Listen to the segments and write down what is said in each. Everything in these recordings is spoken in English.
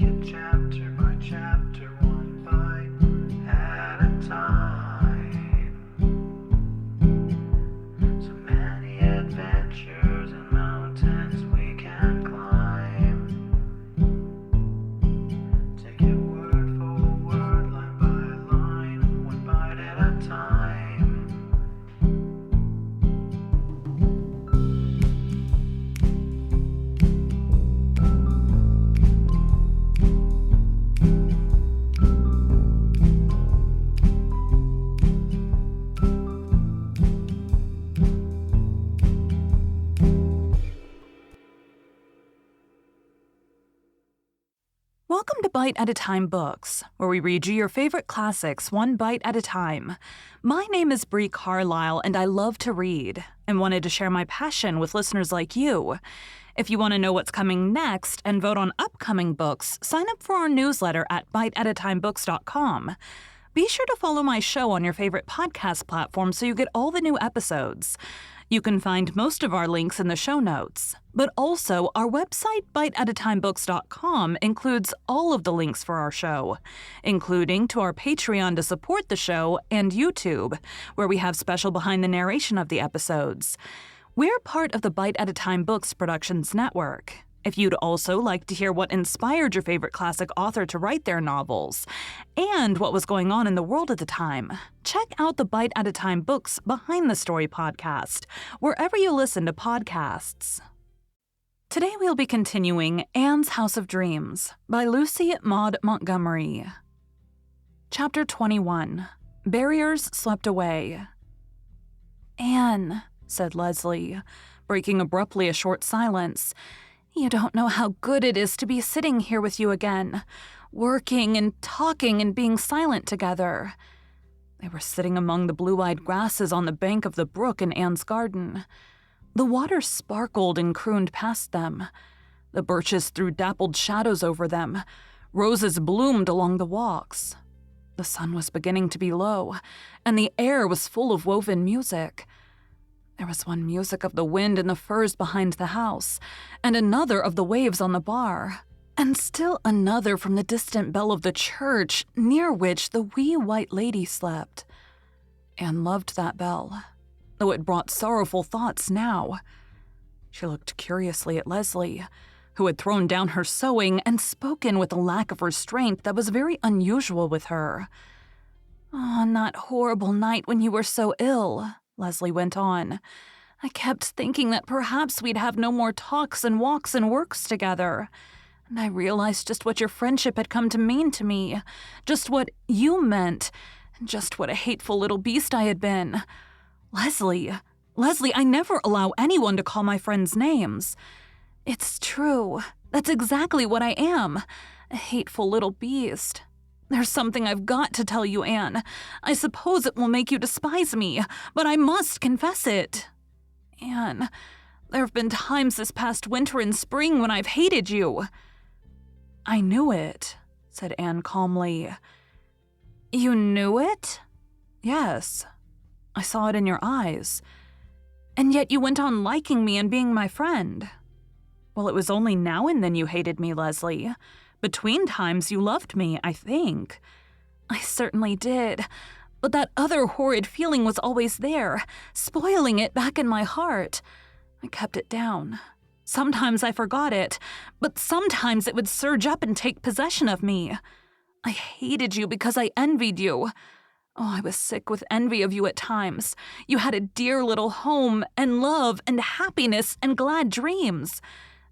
it chapter by chapter, one bite at a time. So many adventures and mountains we can climb. Take it word for word, line by line, one bite at a time. Welcome to Bite at a Time Books, where we read you your favorite classics one bite at a time. My name is Brie Carlisle, and I love to read, and wanted to share my passion with listeners like you. If you want to know what's coming next and vote on upcoming books, sign up for our newsletter at biteatatimebooks.com. Be sure to follow my show on your favorite podcast platform so you get all the new episodes. You can find most of our links in the show notes, but also our website, biteatatimebooks.com, includes all of the links for our show, including to our Patreon to support the show and YouTube, where we have special behind the narration of the episodes. We're part of the Bite at a Time Books Productions Network. If you'd also like to hear what inspired your favorite classic author to write their novels, and what was going on in the world at the time, check out the Bite at a Time Books Behind the Story podcast, wherever you listen to podcasts. Today we'll be continuing Anne's House of Dreams by Lucy Maud Montgomery. Chapter 21, Barriers Swept Away. "Anne," said Leslie, breaking abruptly a short silence, "you don't know how good it is to be sitting here with you again, working and talking and being silent together." They were sitting among the blue-eyed grasses on the bank of the brook in Anne's garden. The water sparkled and crooned past them. The birches threw dappled shadows over them. Roses bloomed along the walks. The sun was beginning to be low, and the air was full of woven music. There was one music of the wind in the firs behind the house, and another of the waves on the bar, and still another from the distant bell of the church near which the wee white lady slept. Anne loved that bell, though it brought sorrowful thoughts now. She looked curiously at Leslie, who had thrown down her sewing and spoken with a lack of restraint that was very unusual with her. "On that horrible night when you were so ill," Leslie went on, "I kept thinking that perhaps we'd have no more talks and walks and works together. And I realized just what your friendship had come to mean to me, just what you meant, and just what a hateful little beast I had been. Leslie, I never allow anyone to call my friends names. It's true. That's exactly what I am, a hateful little beast. There's something I've got to tell you, Anne. I suppose it will make you despise me, but I must confess it. Anne, there have been times this past winter and spring when I've hated you." "I knew it," said Anne calmly. "You knew it?" "Yes. I saw it in your eyes. And yet you went on liking me and being my friend." "Well, it was only now and then you hated me, Leslie. Between times you loved me, I think." "I certainly did. But that other horrid feeling was always there, spoiling it back in my heart. I kept it down. Sometimes I forgot it, but sometimes it would surge up and take possession of me. I hated you because I envied you. Oh, I was sick with envy of you at times. You had a dear little home and love and happiness and glad dreams.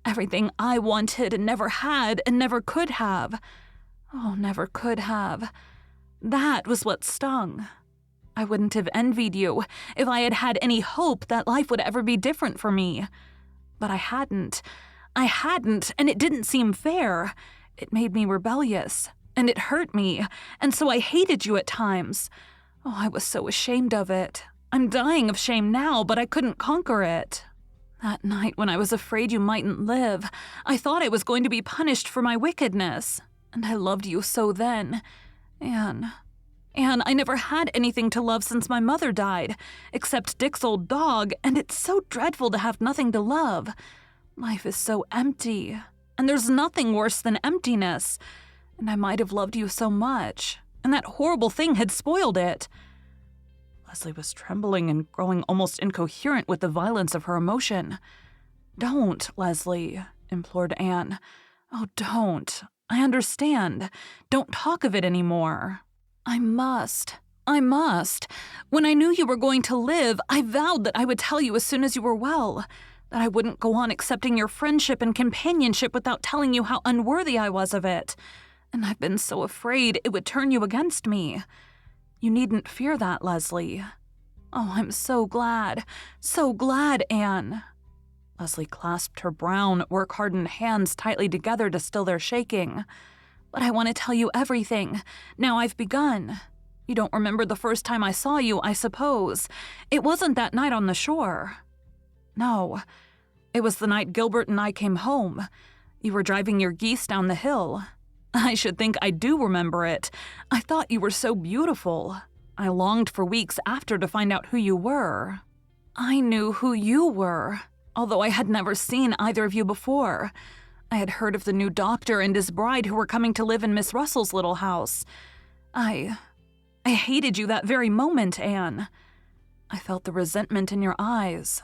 Everything I wanted and never had and never could have. Oh, never could have. That was what stung. I wouldn't have envied you if I had had any hope that life would ever be different for me. But I hadn't, and it didn't seem fair. It made me rebellious, and it hurt me, and so I hated you at times. Oh, I was so ashamed of it. I'm dying of shame now, but I couldn't conquer it. That night when I was afraid you mightn't live, I thought I was going to be punished for my wickedness, and I loved you so then. Anne, I never had anything to love since my mother died, except Dick's old dog, and it's so dreadful to have nothing to love. Life is so empty, And there's nothing worse than emptiness. And I might have loved you so much, and that horrible thing had spoiled it." Leslie was trembling and growing almost incoherent with the violence of her emotion. "Don't, Leslie," implored Anne. "Oh, don't. I understand. Don't talk of it anymore." "I must. When I knew you were going to live, I vowed that I would tell you as soon as you were well, that I wouldn't go on accepting your friendship and companionship without telling you how unworthy I was of it. And I've been so afraid it would turn you against me. You needn't fear that, Leslie. Oh, I'm so glad, Anne." Leslie clasped her brown, work-hardened hands tightly together to still their shaking. "But I want to tell you everything. Now I've begun. You don't remember the first time I saw you, I suppose. It wasn't that night on the shore." "No. It was the night Gilbert and I came home. You were driving your geese down the hill. I should think I do remember it. I thought you were so beautiful. I longed for weeks after to find out who you were." "I knew who you were, although I had never seen either of you before. I had heard of the new doctor and his bride who were coming to live in Miss Russell's little house. I hated you that very moment, Anne. I felt the resentment in your eyes.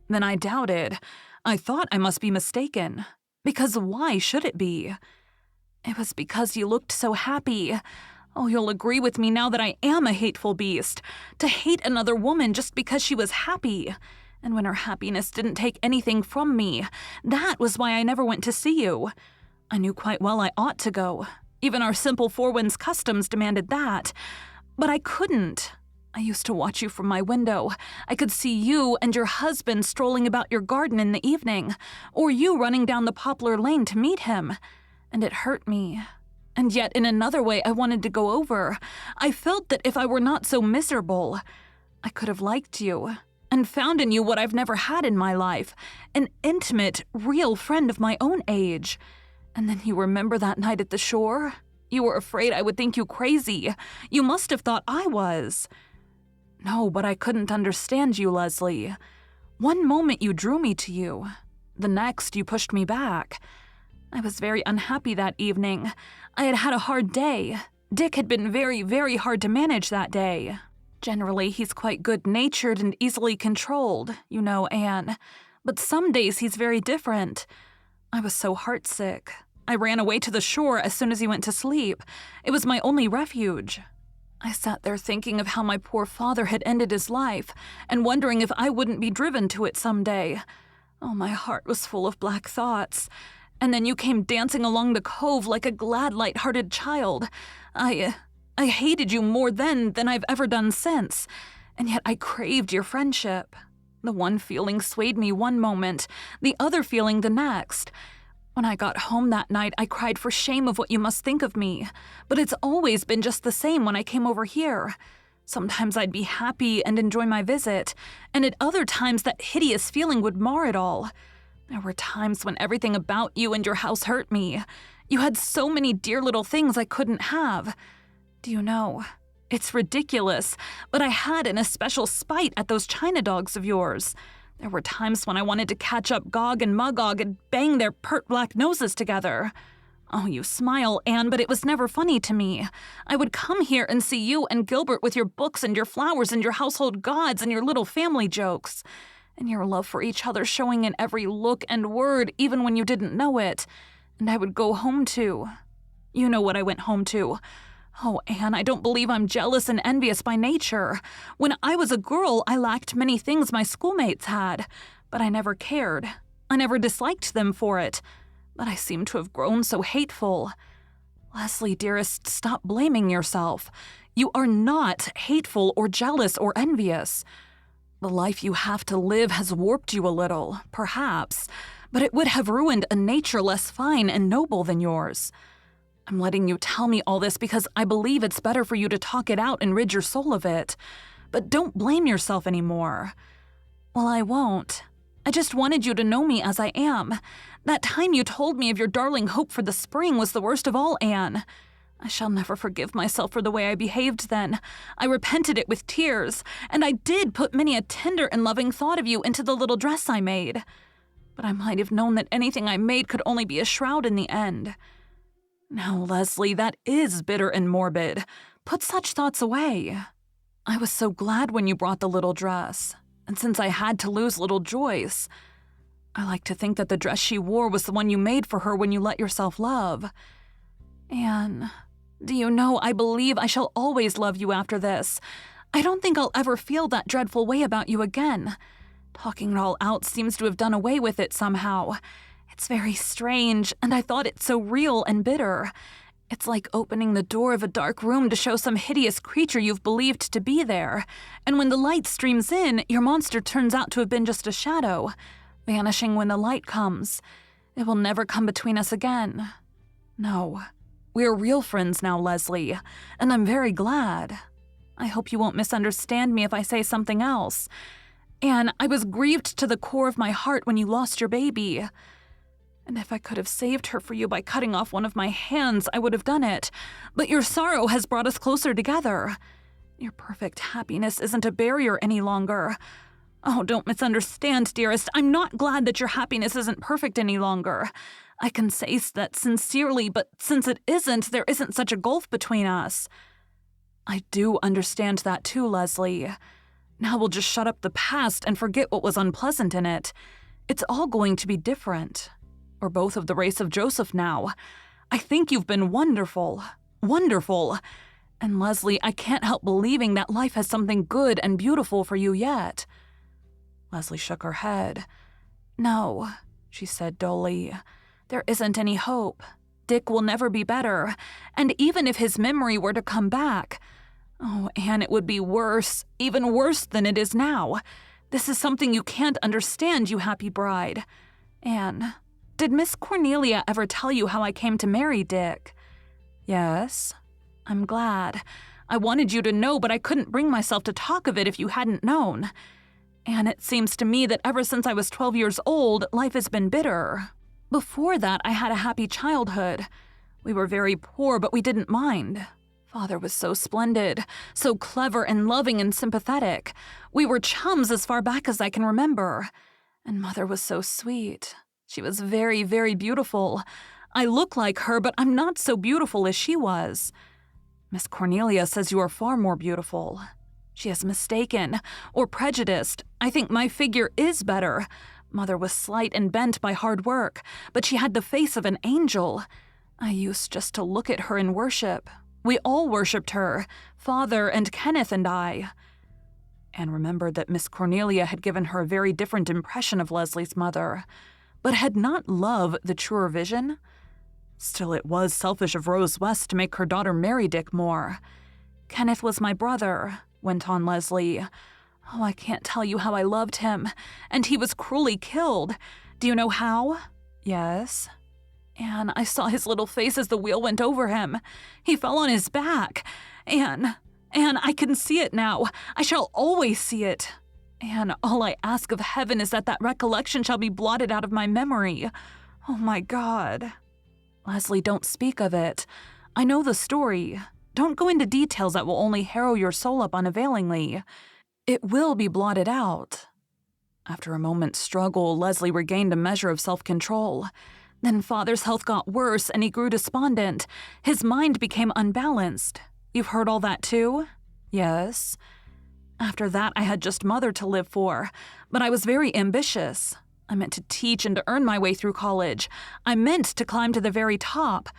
Then I doubted. I thought I must be mistaken. Because why should it be? It was because you looked so happy. Oh, you'll agree with me now that I am a hateful beast. To hate another woman just because she was happy. And when her happiness didn't take anything from me, that was why I never went to see you. I knew quite well I ought to go. Even our simple Four Winds customs demanded that. But I couldn't. I used to watch you from my window. I could see you and your husband strolling about your garden in the evening, or you running down the poplar lane to meet him. And it hurt me. And yet, in another way, I wanted to go over. I felt that if I were not so miserable, I could have liked you and found in you what I've never had in my life, an intimate, real friend of my own age. And then you remember that night at the shore? You were afraid I would think you crazy. You must have thought I was. No, but I couldn't understand you, Leslie. One moment you drew me to you. The next you pushed me back. I was very unhappy that evening. I had had a hard day. Dick had been very, very hard to manage that day. Generally, he's quite good-natured and easily controlled, you know, Anne. But some days he's very different. I was so heartsick. I ran away to the shore as soon as he went to sleep. It was my only refuge. I sat there thinking of how my poor father had ended his life and wondering if I wouldn't be driven to it someday. Oh, my heart was full of black thoughts. And then you came dancing along the cove like a glad, light-hearted child. I hated you more then than I've ever done since, and yet I craved your friendship. The one feeling swayed me one moment, the other feeling the next. When I got home that night, I cried for shame of what you must think of me, but it's always been just the same when I came over here. Sometimes I'd be happy and enjoy my visit, and at other times that hideous feeling would mar it all. There were times when everything about you and your house hurt me. You had so many dear little things I couldn't have. Do you know, it's ridiculous, but I had an especial spite at those China dogs of yours. There were times when I wanted to catch up Gog and Magog and bang their pert black noses together. Oh, you smile, Anne, but it was never funny to me. I would come here and see you and Gilbert with your books and your flowers and your household gods and your little family jokes. And your love for each other showing in every look and word, even when you didn't know it. And I would go home to. You know what I went home to. Oh, Anne, I don't believe I'm jealous and envious by nature. When I was a girl, I lacked many things my schoolmates had, but I never cared. I never disliked them for it. But I seem to have grown so hateful. Leslie, dearest, stop blaming yourself. You are not hateful or jealous or envious. The life you have to live has warped you a little, perhaps, but it would have ruined a nature less fine and noble than yours. I'm letting you tell me all this because I believe it's better for you to talk it out and rid your soul of it. But don't blame yourself anymore. Well, I won't. I just wanted you to know me as I am. That time you told me of your darling hope for the spring was the worst of all, Anne. I shall never forgive myself for the way I behaved then. I repented it with tears, and I did put many a tender and loving thought of you into the little dress I made. But I might have known that anything I made could only be a shroud in the end. Now, Leslie, that is bitter and morbid. Put such thoughts away. I was so glad when you brought the little dress. And since I had to lose little Joyce, I like to think that the dress she wore was the one you made for her when you let yourself love. Anne, do you know, I believe I shall always love you after this. I don't think I'll ever feel that dreadful way about you again. Talking it all out seems to have done away with it somehow. It's very strange, and I thought it so real and bitter. It's like opening the door of a dark room to show some hideous creature you've believed to be there, and when the light streams in, your monster turns out to have been just a shadow, vanishing when the light comes. It will never come between us again. No, we're real friends now, Leslie, and I'm very glad. I hope you won't misunderstand me if I say something else. Anne, I was grieved to the core of my heart when you lost your baby. And if I could have saved her for you by cutting off one of my hands, I would have done it. But your sorrow has brought us closer together. Your perfect happiness isn't a barrier any longer. Oh, don't misunderstand, dearest. I'm not glad that your happiness isn't perfect any longer. I can say that sincerely, but since it isn't, there isn't such a gulf between us. I do understand that too, Leslie. Now we'll just shut up the past and forget what was unpleasant in it. It's all going to be different. We're both of the race of Joseph now. I think you've been wonderful. Wonderful. And Leslie, I can't help believing that life has something good and beautiful for you yet. Leslie shook her head. No, she said dully. There isn't any hope. Dick will never be better. And even if his memory were to come back, oh, Anne, it would be worse, even worse than it is now. This is something you can't understand, you happy bride. Anne, did Miss Cornelia ever tell you how I came to marry Dick? Yes. I'm glad. I wanted you to know, but I couldn't bring myself to talk of it if you hadn't known. And it seems to me that ever since I was 12 years old, life has been bitter. Before that, I had a happy childhood. We were very poor, but we didn't mind. Father was so splendid, so clever and loving and sympathetic. We were chums as far back as I can remember. And Mother was so sweet. She was very, very beautiful. I look like her, but I'm not so beautiful as she was. Miss Cornelia says you are far more beautiful. She is mistaken, or prejudiced. I think my figure is better. Mother was slight and bent by hard work, but she had the face of an angel. I used just to look at her and worship. We all worshipped her, Father and Kenneth and I. Anne remembered that Miss Cornelia had given her a very different impression of Leslie's mother. But had not love the truer vision? Still, it was selfish of Rose West to make her daughter marry Dick Moore. Kenneth was my brother, went on Leslie. Oh, I can't tell you how I loved him. And he was cruelly killed. Do you know how? Yes. Anne, I saw his little face as the wheel went over him. He fell on his back. Anne, I can see it now. I shall always see it. Anne, all I ask of heaven is that recollection shall be blotted out of my memory. Oh, my God. Leslie, don't speak of it. I know the story. Don't go into details that will only harrow your soul up unavailingly. It will be blotted out. After a moment's struggle, Leslie regained a measure of self-control. Then Father's health got worse and he grew despondent. His mind became unbalanced. You've heard all that too? Yes. After that, I had just Mother to live for, but I was very ambitious. I meant to teach and to earn my way through college. I meant to climb to the very top.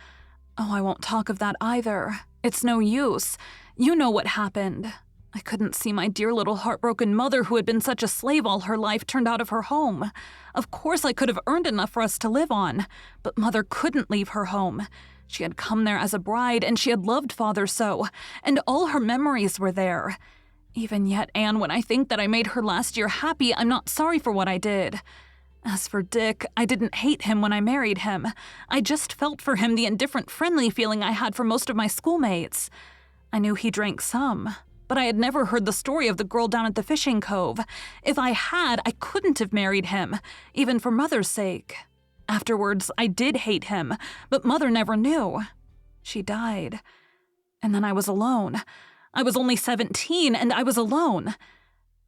Oh, I won't talk of that either. It's no use. You know what happened. I couldn't see my dear little heartbroken mother who had been such a slave all her life turned out of her home. Of course I could have earned enough for us to live on, but Mother couldn't leave her home. She had come there as a bride, and she had loved Father so, and all her memories were there. Even yet, Anne, when I think that I made her last year happy, I'm not sorry for what I did. As for Dick, I didn't hate him when I married him. I just felt for him the indifferent, friendly feeling I had for most of my schoolmates. I knew he drank some, but I had never heard the story of the girl down at the fishing cove. If I had, I couldn't have married him, even for Mother's sake. Afterwards, I did hate him, but Mother never knew. She died. And then I was alone. I was only 17, and I was alone.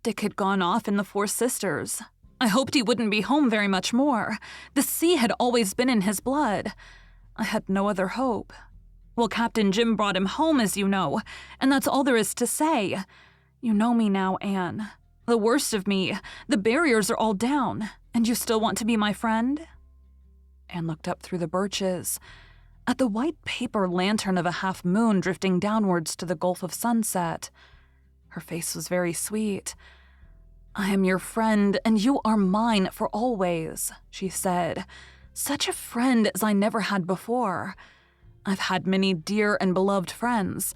Dick had gone off in the Four Sisters. I hoped he wouldn't be home very much more. The sea had always been in his blood. I had no other hope. Well, Captain Jim brought him home, as you know, and that's all there is to say. You know me now, Anne. The worst of me, the barriers are all down, and you still want to be my friend?" Anne looked up through the birches at the white paper lantern of a half moon drifting downwards to the gulf of sunset. Her face was very sweet. "I am your friend, and you are mine for always," she said. "Such a friend as I never had before. I've had many dear and beloved friends,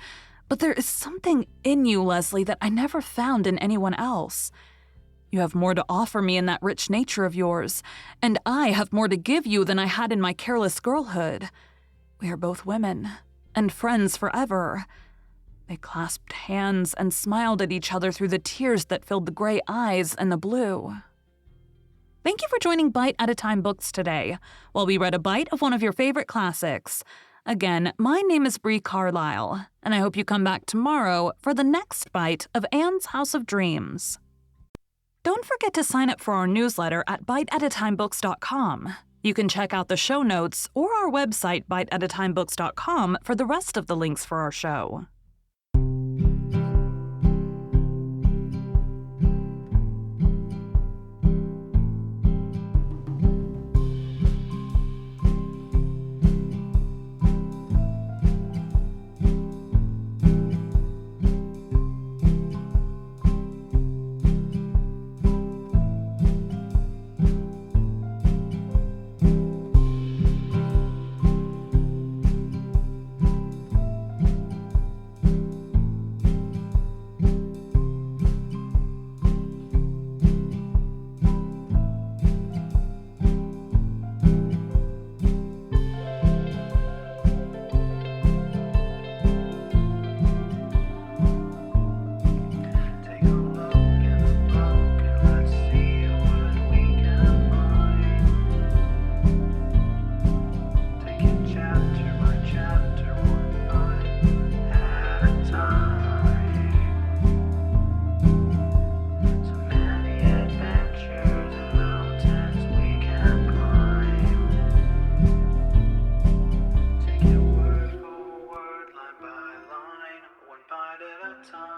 but there is something in you, Leslie, that I never found in anyone else. You have more to offer me in that rich nature of yours, and I have more to give you than I had in my careless girlhood. We are both women, and friends forever." They clasped hands and smiled at each other through the tears that filled the gray eyes and the blue. Thank you for joining Bite at a Time Books today, while we read a bite of one of your favorite classics. Again, my name is Bree Carlisle, and I hope you come back tomorrow for the next bite of Anne's House of Dreams. Don't forget to sign up for our newsletter at biteatatimebooks.com. You can check out the show notes or our website, biteatatimebooks.com, for the rest of the links for our show. Take a look in the book and let's see what we can find. Taking chapter by chapter, one bite at a time. So many adventures and mountains we can climb. Take it word for word, line by line, one bite at a time.